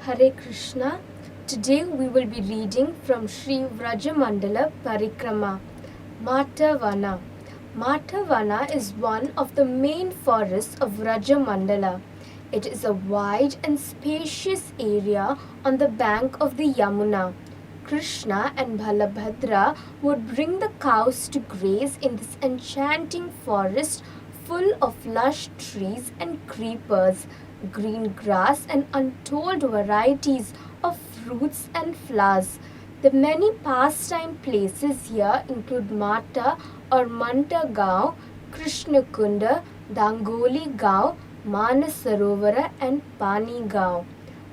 Hare Krishna. Today we will be reading from Sri Vrajamandala Parikrama. Matavana. Matavana is one of the main forests of Vrajamandala. It is a wide and spacious area on the bank of the Yamuna. Krishna and Balabhadra would bring the cows to graze in this enchanting forest full of lush trees and creepers, green grass, and untold varieties of fruits and flowers. The many pastime places here include Mata or Manta Gaon, Krishna Kunda, Dangoli Gaon, Manasarovara, and Pani Gaon.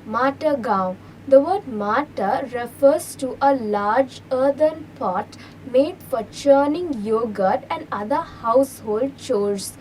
Mata Gaon. The word Mata refers to a large earthen pot made for churning yogurt and other household chores.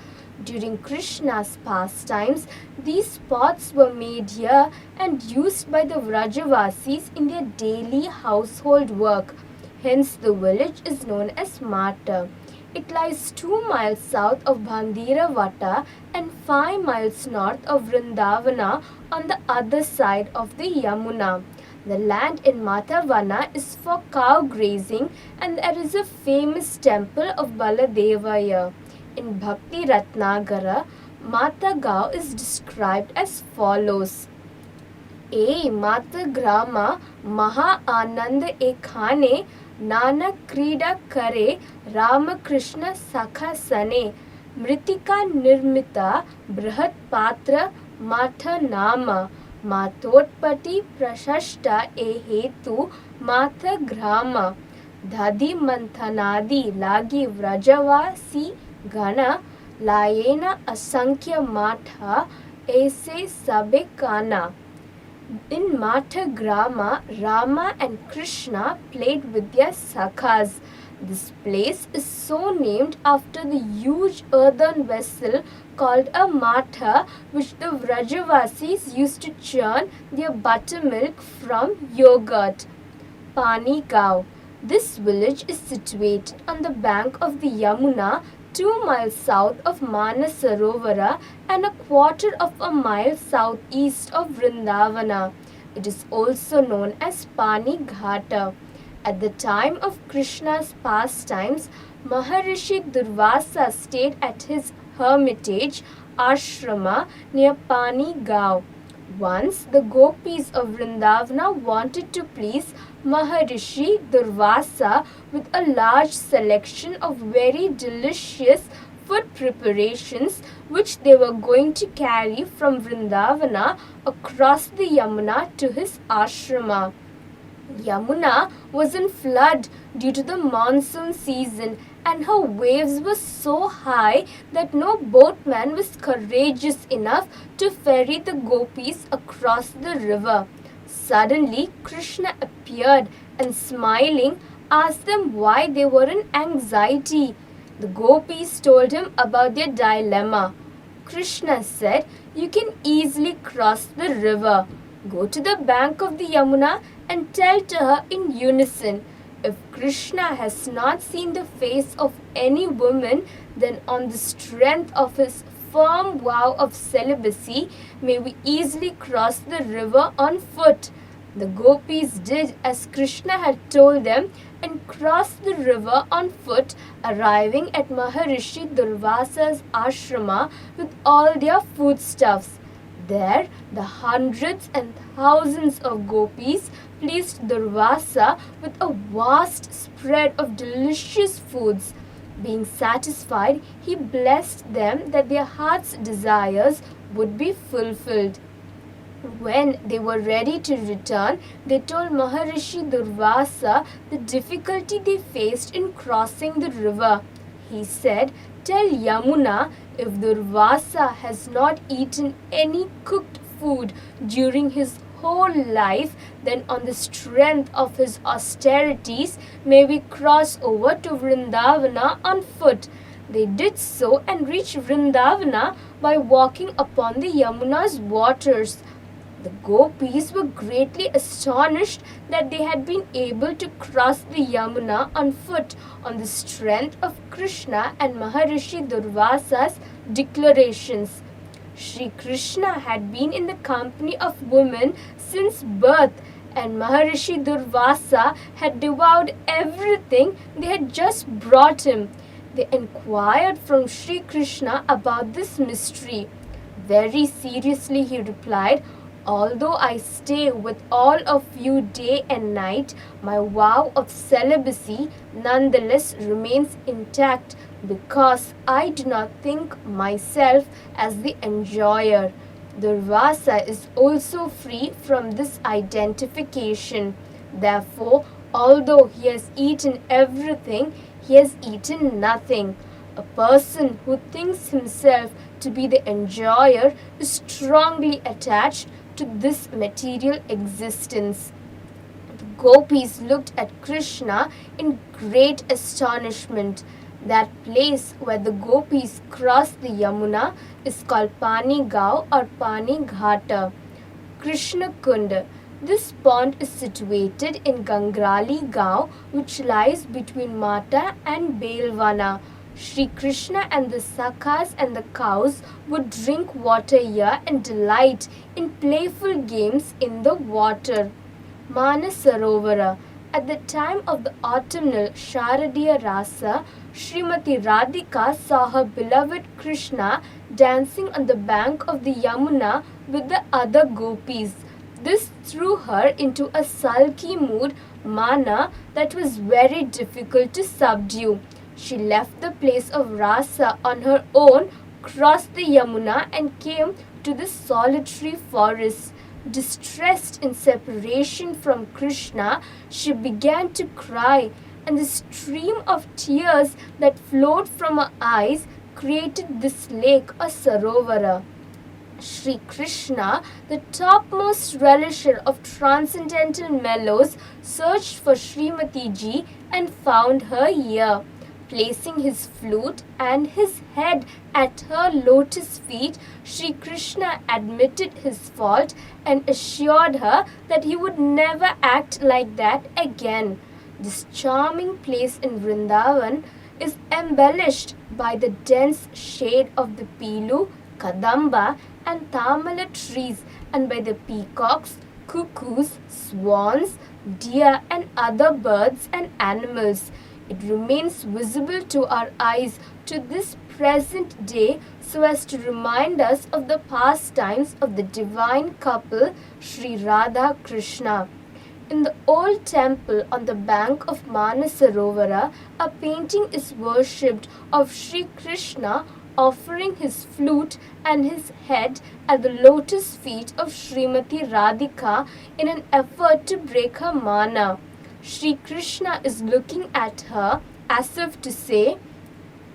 During Krishna's pastimes, these pots were made here and used by the Vrajavasis in their daily household work. Hence, the village is known as Mata. It lies 2 miles south of Bhandiravata and 5 miles north of Vrindavana on the other side of the Yamuna. The land in Matavana is for cow grazing and there is a famous temple of Baladeva here. In Bhakti Ratnagara, Matagao is described as follows. ए मात ग्रामा महा आनंद एखाने नाना क्रीडा करे रामकृष्ण सखा सने मृतिका निर्मिता बृहत् पात्र माठ नाम मातोत्पत्ति प्रशस्ता ए हेतु माथ ग्राम धादि मंथनादि लागी व्रजवासी गण लायेन असंख्य माठा ऐसे सबे काना. In Mathagrama, Rama and Krishna played with their sakhas. This place is so named after the huge earthen vessel called a matha, which the Vrajavasis used to churn their buttermilk from yogurt. Pani Gaon. This village is situated on the bank of the Yamuna, 2 miles south of Manasarovara and a quarter of a mile southeast of Vrindavana. It is also known as Pani Ghata. At the time of Krishna's pastimes, Maharishi Durvasa stayed at his hermitage ashrama near Pani Gaon. Once the gopis of Vrindavana wanted to please Maharishi Durvasa with a large selection of very delicious food preparations which they were going to carry from Vrindavana across the Yamuna to his ashrama. Yamuna was in flood due to the monsoon season and her waves were so high that no boatman was courageous enough to ferry the gopis across the river. Suddenly, Krishna appeared and smiling asked them why they were in anxiety. The gopis told him about their dilemma. Krishna said, "You can easily cross the river. Go to the bank of the Yamuna and tell to her in unison, if Krishna has not seen the face of any woman, then on the strength of his firm vow of celibacy, may we easily cross the river on foot." The gopis did as Krishna had told them and crossed the river on foot, arriving at Maharishi Durvasa's ashrama with all their foodstuffs. There, the hundreds and thousands of gopis pleased Durvasa with a vast spread of delicious foods. Being satisfied, he blessed them that their heart's desires would be fulfilled. When they were ready to return, they told Maharishi Durvasa the difficulty they faced in crossing the river. He said, "Tell Yamuna, if Durvasa has not eaten any cooked food during his whole life, then on the strength of his austerities may we cross over to Vrindavana on foot." They did so and reached Vrindavana by walking upon the Yamuna's waters. The gopis were greatly astonished that they had been able to cross the Yamuna on foot on the strength of Krishna and Maharishi Durvasa's declarations. Shri Krishna had been in the company of women since birth, and Maharishi Durvasa had devoured everything they had just brought him. They inquired from Shri Krishna about this mystery. Very seriously he replied, "Although I stay with all of you day and night, my vow of celibacy nonetheless remains intact because I do not think myself as the enjoyer." Durvasa is also free from this identification. Therefore, although he has eaten everything, he has eaten nothing. A person who thinks himself to be the enjoyer is strongly attached to this material existence. The gopis looked at Krishna in great astonishment. That place where the gopis cross the Yamuna is called Pani Gav or Pani Ghata. Krishna Kund. This pond is situated in Gangrali Gaon, which lies between Mata and Belvana. Shri Krishna and the Sakhas and the cows would drink water here and delight in playful games in the water. Manasarovara. At the time of the autumnal Sharadiya Rasa, Srimati Radhika saw her beloved Krishna dancing on the bank of the Yamuna with the other gopis. This threw her into a sulky mood, mana, that was very difficult to subdue. She left the place of Rasa on her own, crossed the Yamuna and came to the solitary forest. Distressed in separation from Krishna, she began to cry, and the stream of tears that flowed from her eyes created this lake or Sarovara. Sri Krishna, the topmost relisher of transcendental mellows, searched for Srimati Ji and found her here. Placing his flute and his head at her lotus feet, Sri Krishna admitted his fault and assured her that he would never act like that again. This charming place in Vrindavan is embellished by the dense shade of the Pilu, Kadamba and Tamala trees, and by the peacocks, cuckoos, swans, deer and other birds and animals. It remains visible to our eyes to this present day so as to remind us of the pastimes of the divine couple Sri Radha Krishna. In the old temple on the bank of Manasarovara, a painting is worshipped of Sri Krishna offering his flute and his head at the lotus feet of Srimati Radhika in an effort to break her mana. Sri Krishna is looking at her as if to say,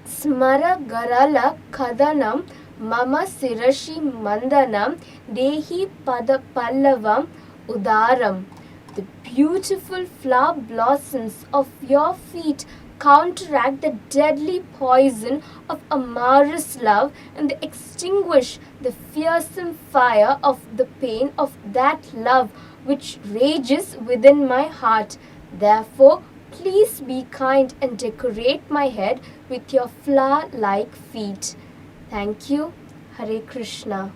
"Smara Garala Kadanam Mama Sirashi Mandanam Dehi Pada Pallavam Udaram." The beautiful flower blossoms of your feet counteract the deadly poison of amorous love and they extinguish the fearsome fire of the pain of that love which rages within my heart. Therefore, please be kind and decorate my head with your flower-like feet. Thank you. Hare Krishna.